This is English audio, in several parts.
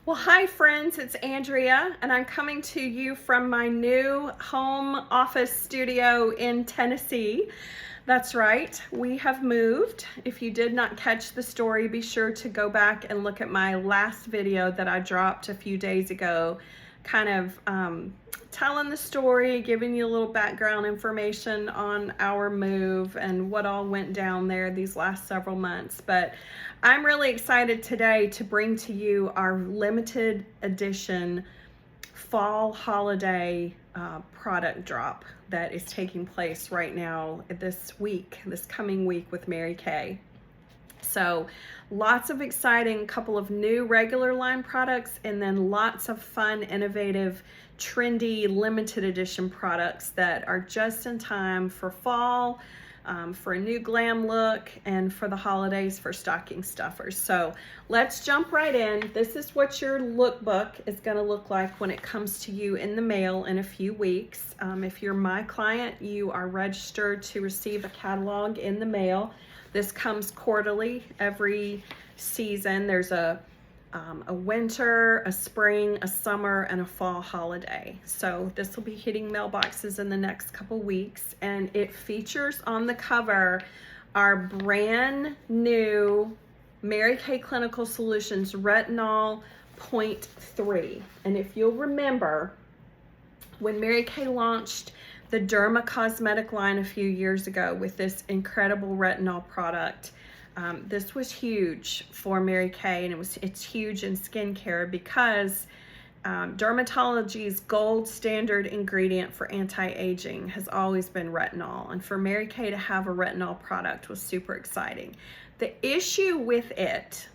Well, hi friends, it's Andrea, and I'm coming to you from my new home office studio in Tennessee. That's right, we have moved. If you did not catch the story, be sure to go back and look at my last video that I dropped a few days ago, kind of telling the story, giving you a little background information on our move and what all went down there these last several months. But I'm really excited today to bring to you our limited edition fall holiday product drop that is taking place right now this coming week with Mary Kay. So lots of exciting, couple of new regular line products, and then lots of fun, innovative, trendy, limited edition products that are just in time for fall, for a new glam look, and for the holidays for stocking stuffers. So let's jump right in. This is what your lookbook is going to look like when it comes to you in the mail in a few weeks. If you're my client, you are registered to receive a catalog in the mail. This comes quarterly every season. There's a winter, a spring, a summer, and a fall holiday. So this will be hitting mailboxes in the next couple weeks, and it features on the cover our brand new Mary Kay Clinical Solutions Retinol 0.3. And if you'll remember, when Mary Kay launched the Derma cosmetic line a few years ago with this incredible retinol product, this was huge for Mary Kay, and it's huge in skincare because dermatology's gold standard ingredient for anti-aging has always been retinol, and for Mary Kay to have a retinol product was super exciting. The issue with it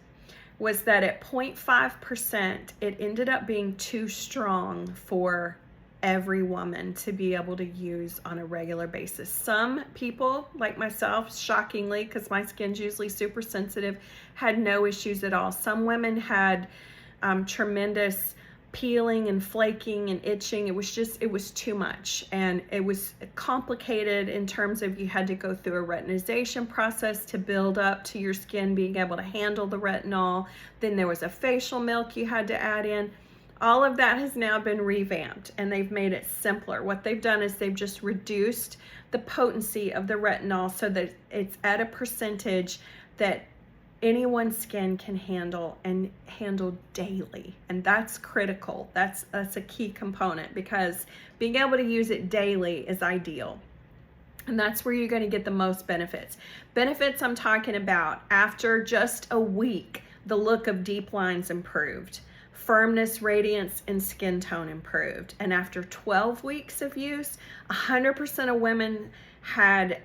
was that at 0.5%, it ended up being too strong for every woman to be able to use on a regular basis. Some people, like myself, shockingly, because my skin's usually super sensitive, had no issues at all. Some women had tremendous peeling and flaking and itching. It was too much, and it was complicated in terms of you had to go through a retinization process to build up to your skin being able to handle the retinol. Then there was a facial milk you had to add in. All of that has now been revamped, and they've made it simpler. What they've done is they've just reduced the potency of the retinol so that it's at a percentage that anyone's skin can handle and handle daily. And that's critical. That's a key component, because being able to use it daily is ideal. And that's where you're going to get the most benefits. Benefits I'm talking about: after just a week, the look of deep lines improved. Firmness, radiance, and skin tone improved. And after 12 weeks of use, 100% of women had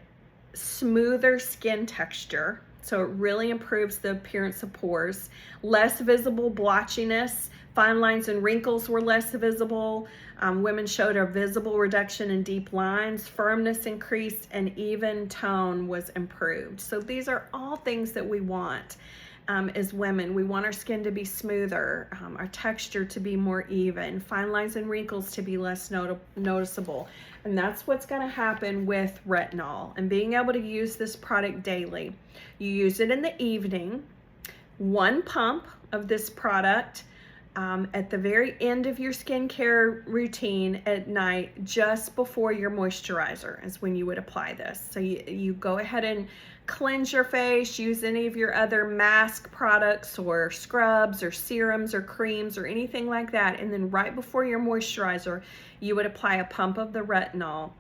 smoother skin texture. So it really improves the appearance of pores. Less visible blotchiness. Fine lines and wrinkles were less visible. Women showed a visible reduction in deep lines. Firmness increased, and even tone was improved. So these are all things that we want. As women, we want our skin to be smoother, our texture to be more even, fine lines and wrinkles to be less noticeable. And that's what's going to happen with retinol. And being able to use this product daily. You use it in the evening, one pump of this product at the very end of your skincare routine at night, just before your moisturizer is when you would apply this. So you go ahead and cleanse your face, use any of your other mask products or scrubs or serums or creams or anything like that, and then right before your moisturizer, you would apply a pump of the retinol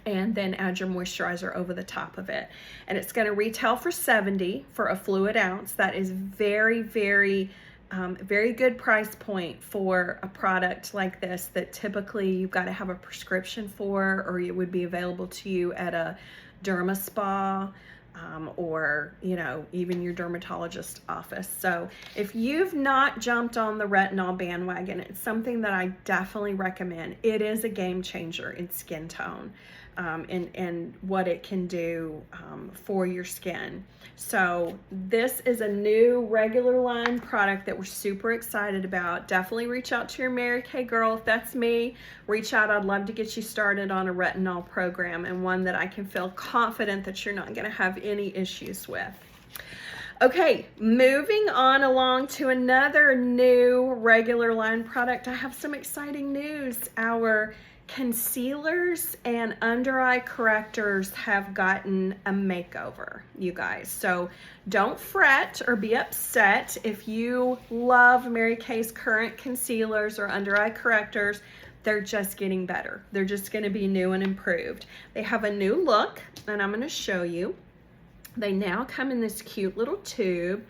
and then add your moisturizer over the top of it. And it's going to retail for $70 for a fluid ounce. That is very, very good price point for a product like this that typically you've got to have a prescription for, or it would be available to you at a derma spa, or even your dermatologist office. So if you've not jumped on the retinol bandwagon, it's something that I definitely recommend. It is a game changer in skin tone, and what it can do for your skin. So this is a new regular line product that we're super excited about. Definitely reach out to your Mary Kay girl. If that's me, reach out. I'd love to get you started on a retinol program, and one that I can feel confident that you're not going to have any issues with. Okay, moving on along to another new regular line product. I have some exciting news. Our concealers and under eye correctors have gotten a makeover, you guys. So don't fret or be upset if you love Mary Kay's current concealers or under eye correctors. They're just getting better. They're just going to be new and improved. They have a new look, and I'm going to show you. They now come in this cute little tube,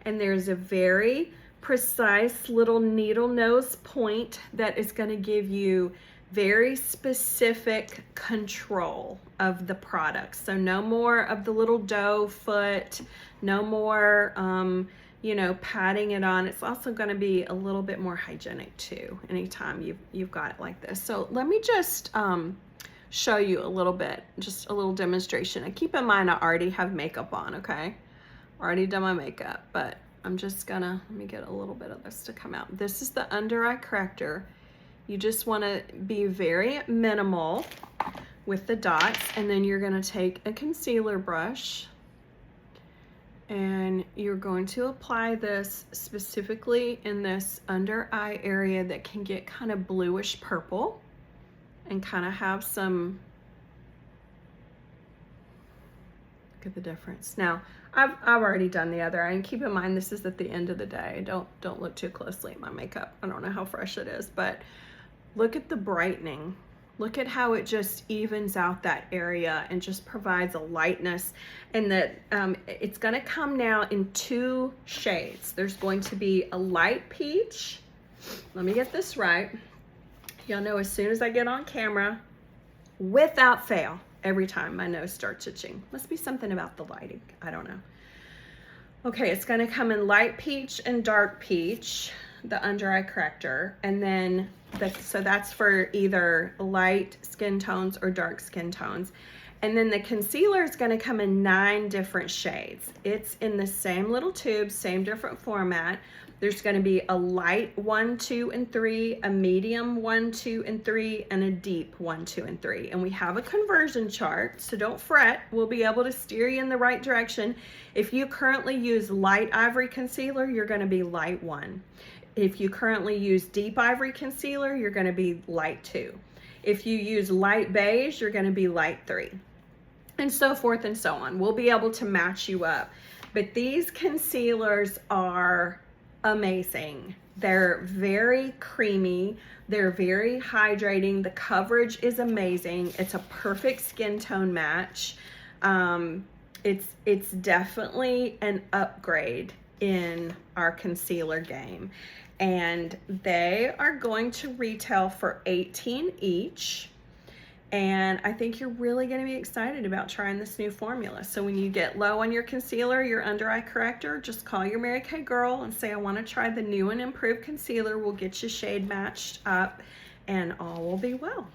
and there's a very precise little needle nose point that is going to give you very specific control of the product. So no more of the little doe foot, no more you know, patting it on. It's also going to be a little bit more hygienic too anytime you've got it like this. So let me just show you a little bit, just a little demonstration. And keep in mind I already have makeup on, okay? Already done my makeup, but I'm just gonna, let me get a little bit of this to come out. This is the under eye corrector. You just wanna be very minimal with the dots, and then you're gonna take a concealer brush and you're going to apply this specifically in this under eye area that can get kind of bluish purple and kind of have some, look at the difference. Now, I've already done the other eye, and keep in mind this is at the end of the day. Don't look too closely at my makeup. I don't know how fresh it is, but look at the brightening. Look at how it just evens out that area and just provides a lightness. And that it's gonna come now in 2 shades. There's going to be a light peach. Let me get this right. Y'all know as soon as I get on camera, without fail, every time my nose starts itching. Must be something about the lighting, I don't know. Okay, it's gonna come in light peach and dark peach, the under eye corrector, and then so that's for either light skin tones or dark skin tones. And then the concealer is gonna come in 9 different shades. It's in the same little tube, same different format. There's gonna be a light 1, 2, and 3, a medium 1, 2, and 3, and a deep 1, 2, and 3. And we have a conversion chart, so don't fret. We'll be able to steer you in the right direction. If you currently use light ivory concealer, you're gonna be light 1. If you currently use deep ivory concealer, you're gonna be light 2. If you use light beige, you're gonna be light 3. And so forth and so on. We'll be able to match you up. But these concealers are amazing. They're very creamy. They're very hydrating. The coverage is amazing. It's a perfect skin tone match. It's definitely an upgrade in our concealer game. And they are going to retail for $18 each. And I think you're really going to be excited about trying this new formula. So when you get low on your concealer, your under eye corrector, just call your Mary Kay girl and say, I want to try the new and improved concealer. We'll get you shade matched up and all will be well.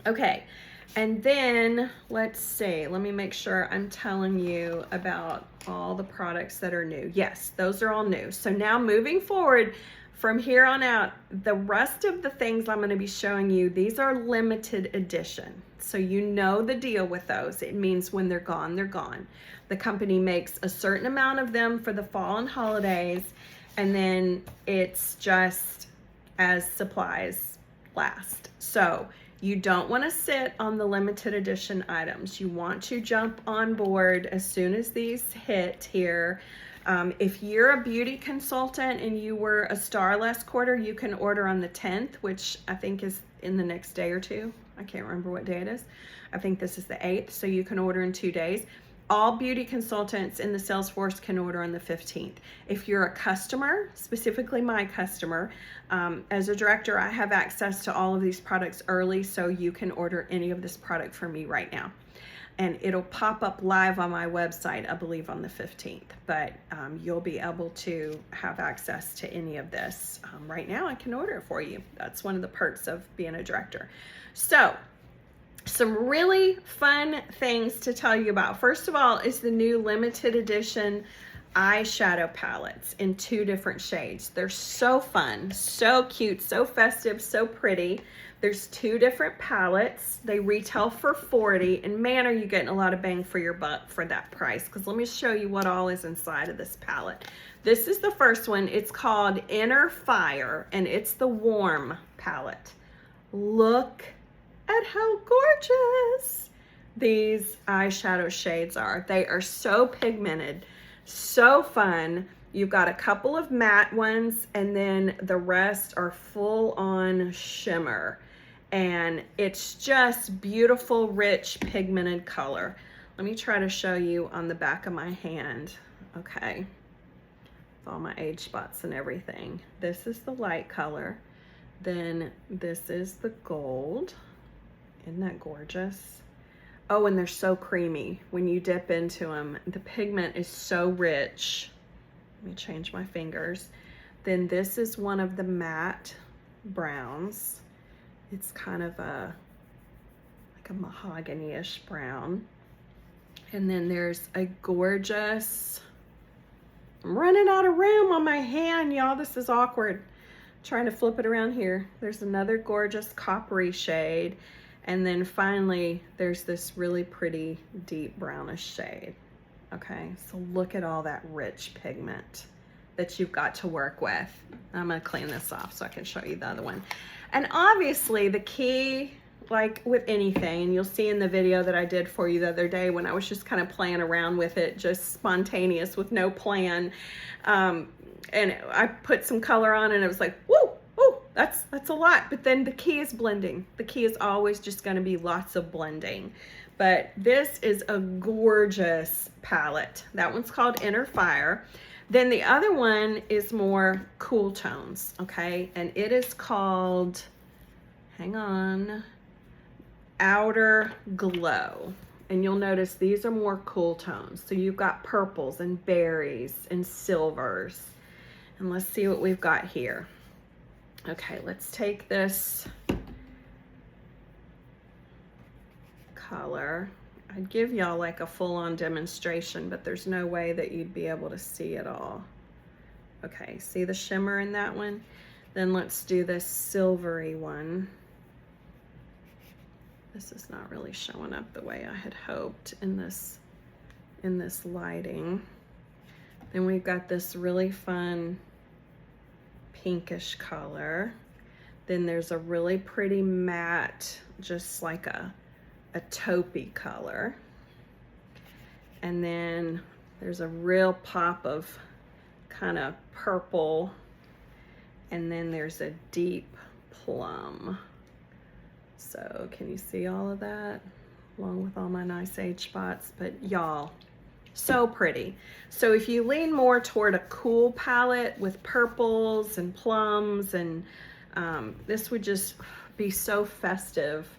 Okay, and then let's see. Let me make sure I'm telling you about all the products that are new. Yes, those are all new. So now moving forward, from here on out, the rest of the things I'm going to be showing you, these are limited edition. So you know the deal with those. It means when they're gone, they're gone. The company makes a certain amount of them for the fall and holidays, and then it's just as supplies last. So you don't want to sit on the limited edition items. You want to jump on board as soon as these hit here. If you're a beauty consultant and you were a star last quarter, you can order on the 10th, which I think is in the next day or 2. I can't remember what day it is. I think this is the 8th, so you can order in 2 days. All beauty consultants in the sales force can order on the 15th. If you're a customer, specifically my customer, as a director, I have access to all of these products early, so you can order any of this product for me right now. And it'll pop up live on my website, I believe on the 15th, but you'll be able to have access to any of this. Right now I can order it for you. That's one of the perks of being a director. So, some really fun things to tell you about. First of all is the new limited edition eyeshadow palettes in 2 different shades. They're so fun, so cute, so festive, so pretty. There's 2 different palettes. They retail for $40, and man, are you getting a lot of bang for your buck for that price, because let me show you what all is inside of this palette. This is the first one. It's called Inner Fire, and it's the warm palette. Look at how gorgeous these eyeshadow shades are. They are so pigmented, so fun. You've got a couple of matte ones, and then the rest are full on shimmer. And it's just beautiful, rich, pigmented color. Let me try to show you on the back of my hand. Okay, with all my age spots and everything. This is the light color. Then this is the gold. Isn't that gorgeous? Oh, and they're so creamy when you dip into them. The pigment is so rich. Let me change my fingers. Then this is one of the matte browns. It's kind of like a mahogany-ish brown. And then there's a gorgeous, I'm running out of room on my hand, y'all. This is awkward. Trying to flip it around here. There's another gorgeous coppery shade. And then finally, there's this really pretty deep brownish shade. Okay, so look at all that rich pigment that you've got to work with. I'm gonna clean this off so I can show you the other one. And obviously the key, like with anything, and you'll see in the video that I did for you the other day when I was just kind of playing around with it, just spontaneous with no plan. And I put some color on and it was like, woo, woo, that's a lot. But then the key is blending. The key is always just gonna be lots of blending. But this is a gorgeous palette. That one's called Inner Fire. Then the other one is more cool tones, okay? And it is called, hang on, Outer Glow. And you'll notice these are more cool tones. So you've got purples and berries and silvers. And let's see what we've got here. Okay, let's take this color. I'd give y'all like a full-on demonstration, but there's no way that you'd be able to see it all. Okay, see the shimmer in that one? Then let's do this silvery one. This is not really showing up the way I had hoped in this lighting. Then we've got this really fun pinkish color. Then there's a really pretty matte, just like a taupey color. And then there's a real pop of kind of purple. And then there's a deep plum. So can you see all of that? Along with all my nice age spots. But y'all, so pretty. So if you lean more toward a cool palette with purples and plums, and this would just be so festive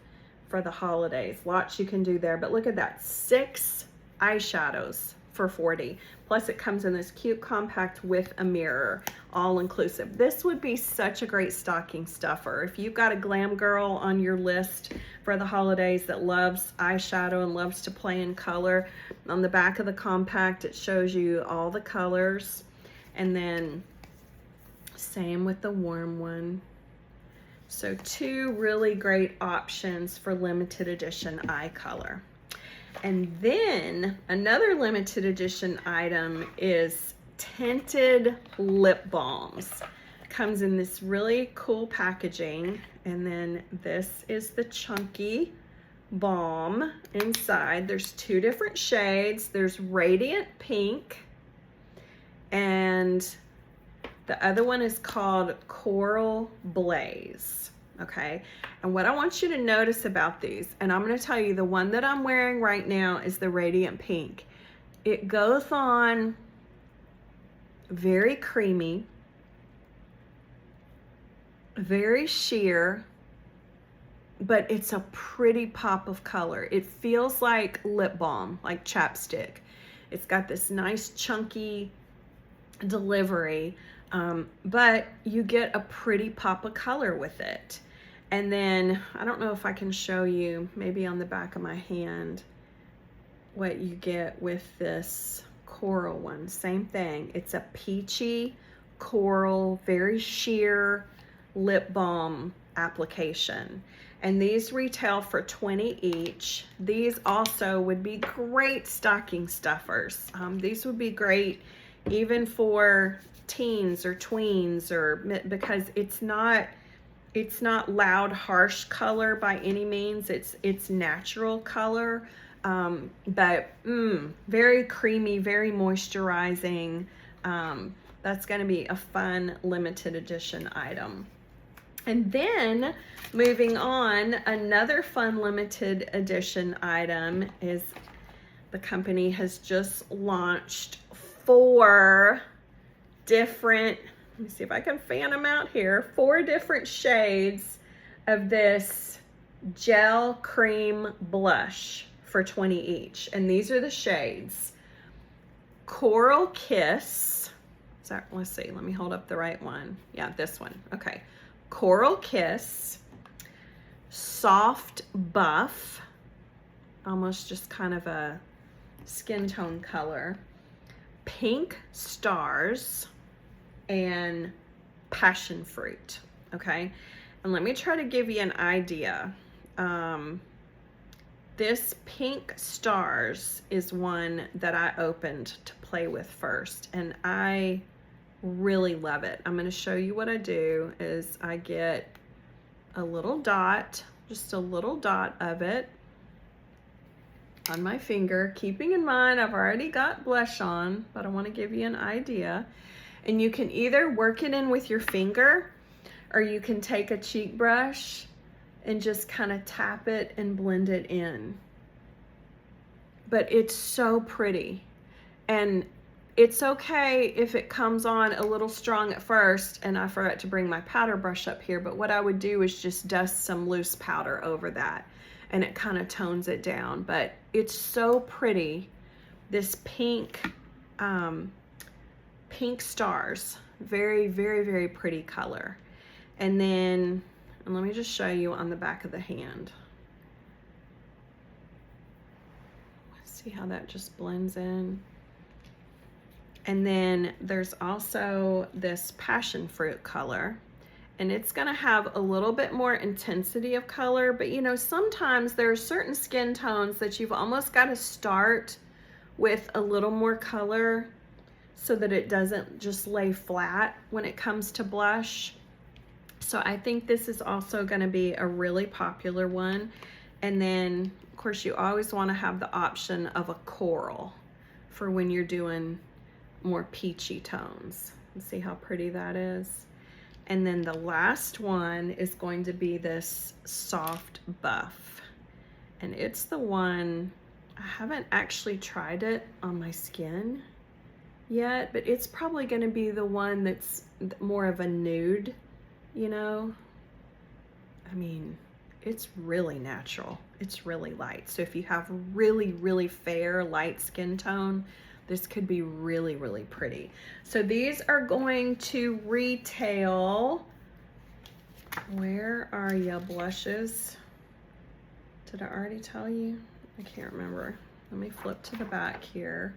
for the holidays. Lots you can do there. But look at that, 6 eyeshadows for $40. Plus it comes in this cute compact with a mirror, all inclusive. This would be such a great stocking stuffer. If you've got a glam girl on your list for the holidays that loves eyeshadow and loves to play in color, on the back of the compact it shows you all the colors. And then same with the warm one. So 2 really great options for limited edition eye color. And then another limited edition item is tinted lip balms. Comes in this really cool packaging. And then this is the chunky balm inside. There's 2 different shades. There's Radiant Pink, and the other one is called Coral Blaze. Okay, and what I want you to notice about these, and I'm going to tell you, the one that I'm wearing right now is the Radiant Pink. It goes on very creamy, very sheer, but it's a pretty pop of color. It feels like lip balm, like chapstick. It's got this nice chunky delivery, but you get a pretty pop of color with it. And then I don't know if I can show you, maybe on the back of my hand, what you get with this coral one, same thing. It's a peachy coral, very sheer lip balm application. And these retail for $20 each. These also would be great stocking stuffers. These would be great even for teens or tweens, or because it's not loud, harsh color by any means. It's natural color, but very creamy, very moisturizing. That's going to be a fun limited edition item. And then moving on, another fun limited edition item is the company has just launched 4 different, let me see if I can fan them out here, 4 different shades of this gel cream blush for $20 each. And these are the shades: Coral Kiss. Let's see, let me hold up the right one. Yeah, this one. Okay. Coral Kiss, Soft Buff, almost just kind of a skin tone color, Pink Stars, and Passion Fruit. Okay, and let me try to give you an idea. This Pink Stars is one that I opened to play with first, and I really love it. I'm going to show you what I do is I get a little dot, just a little dot of it on my finger, keeping in mind I've already got blush on, but I want to give you an idea. And you can either work it in with your finger, or you can take a cheek brush and just kind of tap it and blend it in. But it's so pretty. And it's okay if it comes on a little strong at first, and I forgot to bring my powder brush up here, but what I would do is just dust some loose powder over that, and it kind of tones it down. But it's so pretty, this pink, Pink Stars, very, very, very pretty color. And then, and let me just show you on the back of the hand. See how that just blends in. And then there's also this Passion Fruit color, and it's going to have a little bit more intensity of color, but you know, sometimes there are certain skin tones that you've almost got to start with a little more color so that it doesn't just lay flat when it comes to blush. So I think this is also going to be a really popular one. And then of course you always want to have the option of a coral for when you're doing more peachy tones. Let's see how pretty that is. And then the last one is going to be this Soft Buff, and it's the one, I haven't actually tried it on my skin yet, but it's probably going to be the one that's more of a nude, you know. I mean, it's really natural, it's really light. So if you have really, really fair light skin tone, this could be really, really pretty. So these are going to retail, where are ya blushes? Did I already tell you? I can't remember. Let me flip to the back here.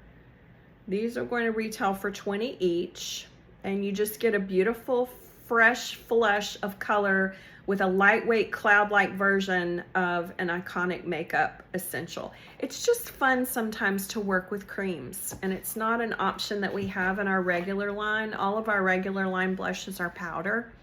These are going to retail for $20 each, and you just get a beautiful fresh flush of color with a lightweight cloud-like version of an iconic makeup essential. It's just fun sometimes to work with creams, and it's not an option that we have in our regular line. All of our regular line blushes are powder.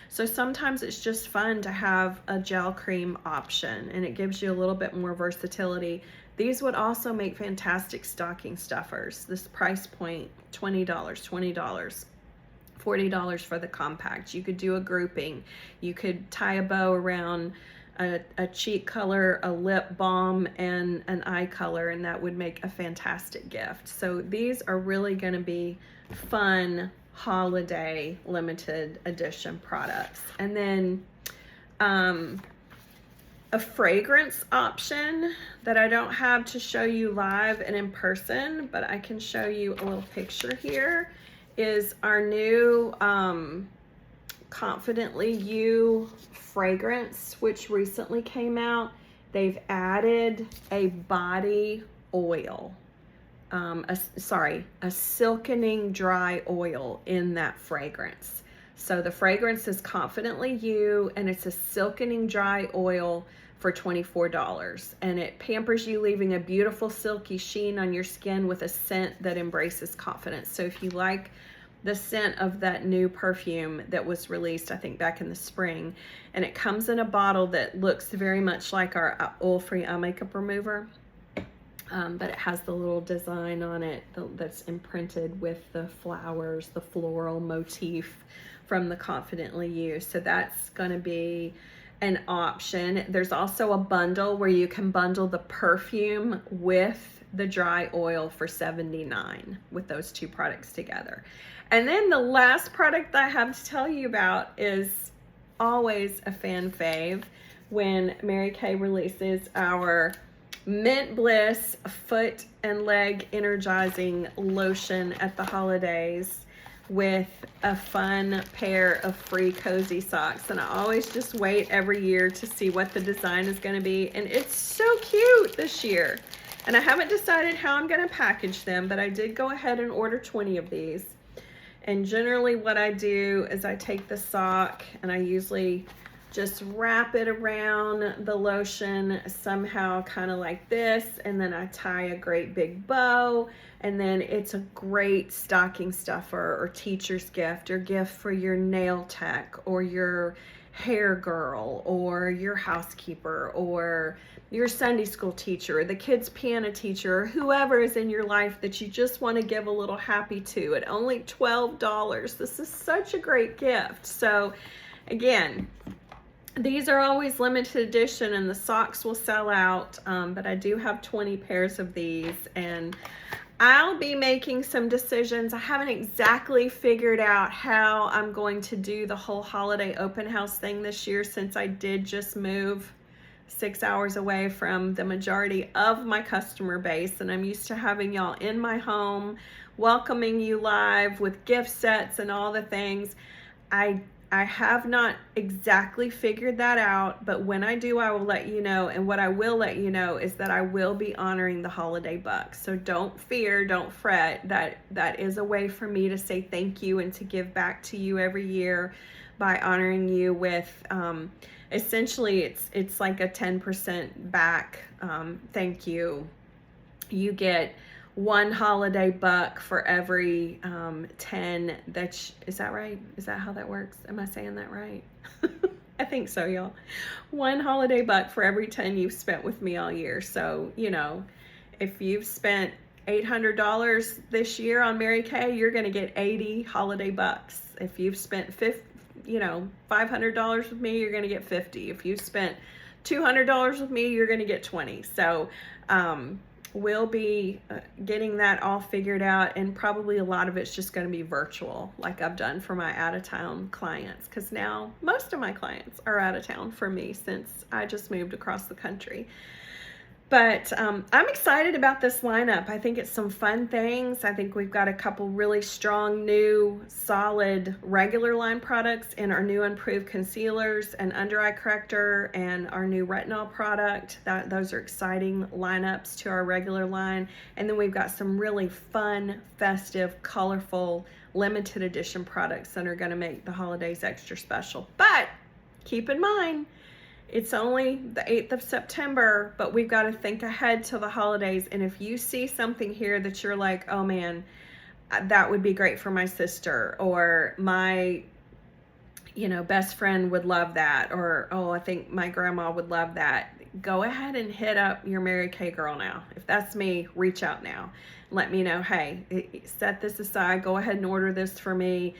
So sometimes it's just fun to have a gel cream option, and it gives you a little bit more versatility. These would also make fantastic stocking stuffers. This price point, $20, $20. $40 for the compact. You could do a grouping. You could tie a bow around a cheek color, a lip balm, and an eye color, and that would make a fantastic gift. So these are really going to be fun holiday limited edition products. And then a fragrance option that I don't have to show you live and in person, but I can show you a little picture here, is our new Confidently You fragrance, which recently came out. They've added a body oil, a silkening dry oil in that fragrance. So the fragrance is Confidently You, and it's a silkening dry oil for $24. And it pampers you, leaving a beautiful silky sheen on your skin with a scent that embraces confidence. So if you like the scent of that new perfume that was released, I think back in the spring, and it comes in a bottle that looks very much like our oil-free eye makeup remover. But it has the little design on it that's imprinted with the flowers, the floral motif from the Confidently You. So that's going to be an option. There's also a bundle where you can bundle the perfume with the dry oil for $79 with those two products together. And then the last product that I have to tell you about is always a fan fave when Mary Kay releases our Mint Bliss foot and leg energizing lotion at the holidays with a fun pair of free cozy socks. And I always just wait every year to see what the design is going to be, and it's so cute this year. And I haven't decided how I'm going to package them, but I did go ahead and order 20 of these. And generally what I do is I take the sock and I usually just wrap it around the lotion somehow, kind of like this, and then I tie a great big bow, and then it's a great stocking stuffer or teacher's gift or gift for your nail tech or your hair girl or your housekeeper or your Sunday school teacher or the kids piano teacher or whoever is in your life that you just want to give a little happy to at only $12. This is such a great gift. So again, these are always limited edition and the socks will sell out, but I do have 20 pairs of these, and I'll be making some decisions. I haven't exactly figured out how I'm going to do the whole holiday open house thing this year, since I did just move 6 hours away from the majority of my customer base, and I'm used to having y'all in my home, welcoming you live with gift sets and all the things. I have not exactly figured that out, but when I do, I will let you know. And what I will let you know is that I will be honoring the holiday bucks. So don't fear, don't fret. That is a way for me to say thank you and to give back to you every year by honoring you with, essentially it's like a 10% back thank you. You get one holiday buck for every 10 is that right? Is that how that works? Am I saying that right? I think so, y'all. One holiday buck for every 10 you've spent with me all year. So, you know, if you've spent $800 this year on Mary Kay, you're going to get 80 holiday bucks. If you've spent $500 with me, you're going to get 50. If you spent $200 with me, you're going to get 20. So, we'll be getting that all figured out, and probably a lot of it's just going to be virtual like I've done for my out-of-town clients, because now most of my clients are out of town for me since I just moved across the country. But I'm excited about this lineup. I think it's some fun things. I think we've got a couple really strong, new, solid, regular line products in our new improved concealers and under eye corrector and our new retinol product. Those are exciting lineups to our regular line. And then we've got some really fun, festive, colorful, limited edition products that are going to make the holidays extra special. But keep in mind, it's only the 8th of September, but we've got to think ahead to the holidays. And if you see something here that you're like, oh man, that would be great for my sister, or my, best friend would love that, or, oh, I think my grandma would love that, go ahead and hit up your Mary Kay girl now. If that's me, reach out now. Let me know, hey, set this aside, go ahead and order this for me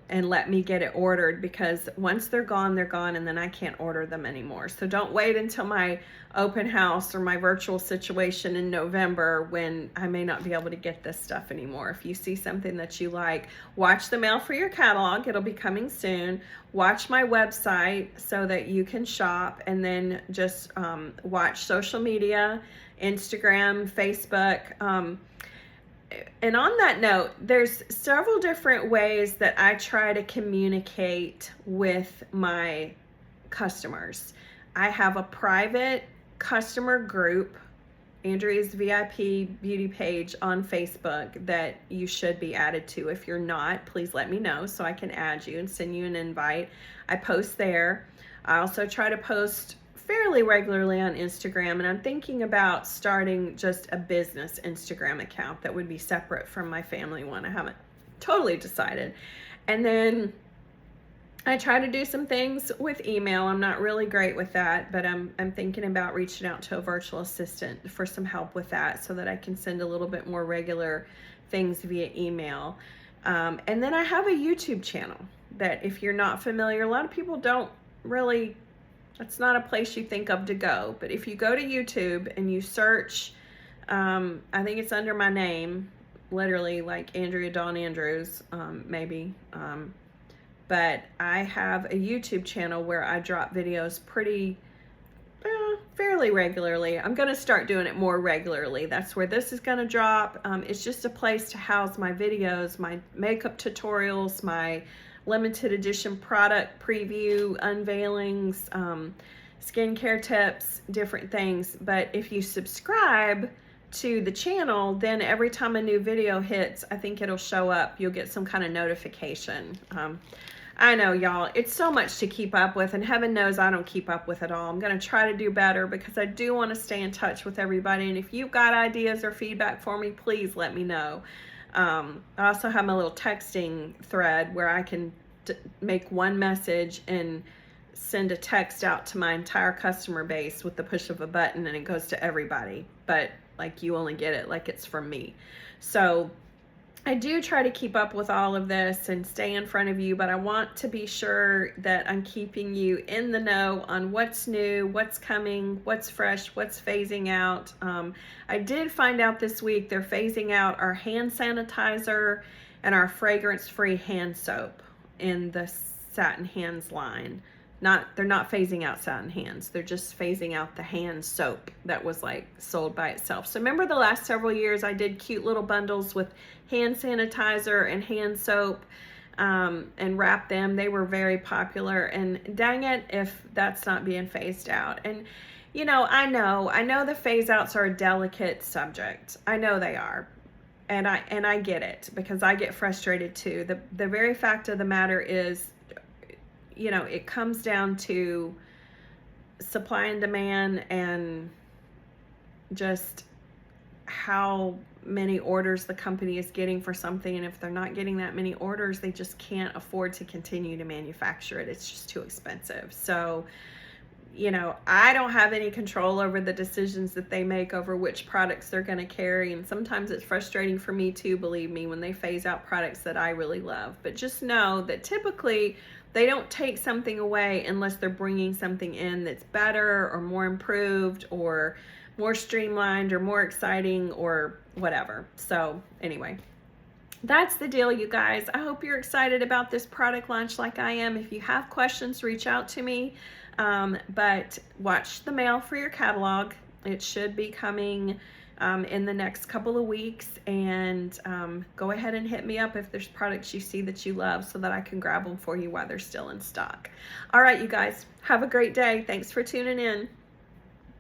and let me get it ordered, because once they're gone, and then I can't order them anymore. So don't wait until my open house or my virtual situation in November when I may not be able to get this stuff anymore. If you see something that you like, watch the mail for your catalog. It'll be coming soon. Watch my website so that you can shop, and then just watch social media, Instagram, Facebook. And on that note, there's several different ways that I try to communicate with my customers. I have a private customer group Andrea's VIP beauty page on Facebook that you should be added to. If you're not, please let me know so I can add you and send you an invite. I post there. I also try to post fairly regularly on Instagram, and I'm thinking about starting just a business Instagram account that would be separate from my family one. I haven't totally decided. And then I try to do some things with email. I'm not really great with that, but I'm thinking about reaching out to a virtual assistant for some help with that so that I can send a little bit more regular things via email. And then I have a YouTube channel that, if you're not familiar, a lot of people don't really, it's not a place you think of to go. But if you go to YouTube and you search, I think it's under my name, literally like Andrea Dawn Andrews, maybe. But I have a YouTube channel where I drop videos fairly regularly. I'm going to start doing it more regularly. That's where this is going to drop. It's just a place to house my videos, my makeup tutorials, my limited edition product preview, unveilings, skincare tips, different things. But if you subscribe to the channel, then every time a new video hits, I think it'll show up. You'll get some kind of notification. I know, y'all, it's so much to keep up with, and heaven knows I don't keep up with it all. I'm going to try to do better because I do want to stay in touch with everybody. And if you've got ideas or feedback for me, please let me know. I also have my little texting thread where I can make one message and send a text out to my entire customer base with the push of a button, and it goes to everybody. But like, you only get it like it's from me. So I do try to keep up with all of this and stay in front of you, but I want to be sure that I'm keeping you in the know on what's new, what's coming, what's fresh, what's phasing out. I did find out this week they're phasing out our hand sanitizer and our fragrance-free hand soap in the Satin Hands line. They're not phasing out Satin Hands. They're just phasing out the hand soap that was like sold by itself. So remember the last several years I did cute little bundles with hand sanitizer and hand soap and wrapped them. They were very popular, and dang it if that's not being phased out. And you know, I know the phase outs are a delicate subject. I know they are. And I get it, because I get frustrated too. The very fact of the matter is, you know, it comes down to supply and demand and just how many orders the company is getting for something. And if they're not getting that many orders, they just can't afford to continue to manufacture it. It's just too expensive. So, you know, I don't have any control over the decisions that they make over which products they're going to carry. And sometimes it's frustrating for me too, believe me, when they phase out products that I really love. But just know that typically they don't take something away unless they're bringing something in that's better or more improved or more streamlined or more exciting or whatever. So anyway, that's the deal, you guys. I hope you're excited about this product launch like I am. If you have questions, reach out to me. But watch the mail for your catalog. It should be coming in the next couple of weeks, and go ahead and hit me up if there's products you see that you love so that I can grab them for you while they're still in stock. All right, you guys, have a great day. Thanks for tuning in.